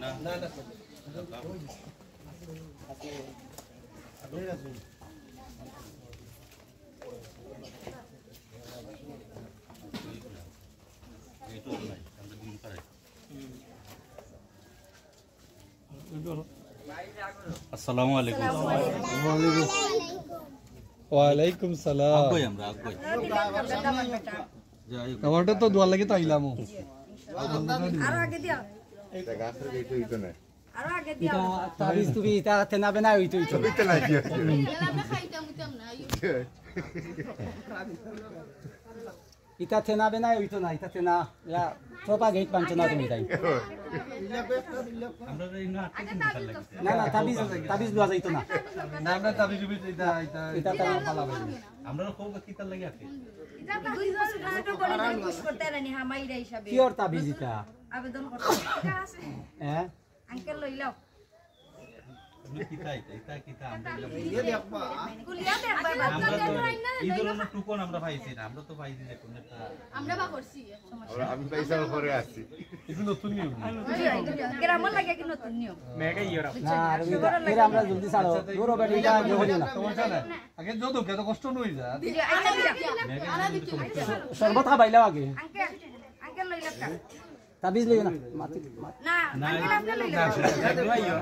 না না না আসসালামু আলাইকুম ওয়ালাইকুম সালাম আব্বাই আমরা আব্বাই আমারটা তো দোয়া লাগে তাইলাম আরো আগে দিও এটা গাছের গেট হইতো না আরো আগে দিও তাবিজ তুমি এটা তেনাবে না হইতো হইতো হইতো না কি আমরা খাইতাম উতাম না এটা তেনাবে না হইতো না এটা তেনা ইয়া প্রপা গেট পাঞ্চ না তুমি তাই আমরা এই না আটকে ভাল লাগছে না না তাবিজ লওয়া যাইতো না না আমরা তাবি জুবি এটা এটা এটা তো পালাবে আমরা খুব কিতাল লাগি আছে এটা 2 বছর ছোট করে পুশ করতে রানি হামাইরা হিসাবে কিওর তাবিজ এটা আবেদন করতে ঠিক আছে হ্যাঁ আঙ্কেল লইলাও তুমি কিতা এটা কিতা আমরা কুলিয়া দেখবা আমরা তো এই ধরনের টুকন আমরা পাইছি না আমরা তো পাইছি যে কোনটা আমরা বা করছি আমি পয়সা করে আসছি এটা নতুন নিয়ম গ্রামের লাগে কি নতুন নিয়ম না আর এরা আমরা জলদি ছাড়ো দূর হবে এটা হইলো না সমস্যা নাই আগে যদু কত কষ্ট নই যা দিও আইনা দিও আনা দিতে শরবত খাবাইলাও আগে আঙ্কেল আঙ্কেল লইলাও কা তাবিজ লইও না মাটি না আঙ্কেল আপনি লইলাও লইয়া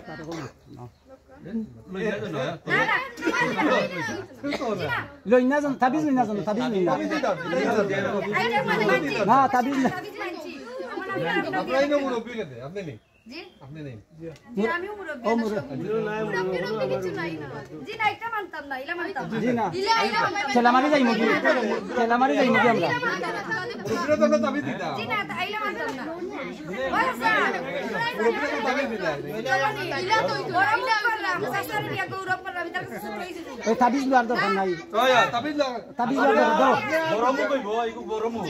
তো না লই না জানো তাবিজ লই না জানো তাবিজ লই না আইনা মানে মানছি না তাবিজ না তাবিজ মানছি আমার আপনার আপনারাই না মুরব্বি কেন আপনি নেই জি আপনি নেই জি আমি মুরব্বি কিছু নাই না জি না এটা মানতাম না ইলা মানতাম জি না ইলা ইলা চেলামারি যাই মুগি চেলামারি যাই মুগি আমরা মুরব্বিরা তো তাবি দিতা জি না আইলা মানতাম না ওই স্যার মুরব্বিরা তো তাবি দিতা ইলা তো ইলা করলাম সাসার বিয়া গৌরব করলাম তার কাছে হইছে এই তাবিজ লওয়ার দরকার নাই ওয়া তাবি তাবিজ লওয়ার দাও গরমও কইবো এইগো গরমও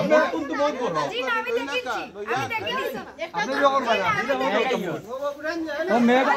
আমরা কিন্তু বহুত গরম জি না আমি দেখেছি আমি দেখেছি আপনি যখন বাজা ও মেঘ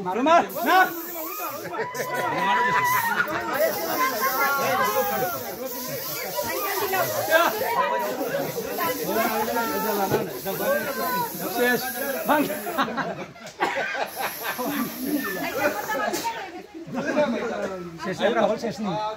মারো মার না শেষ শেষ শেষ নেই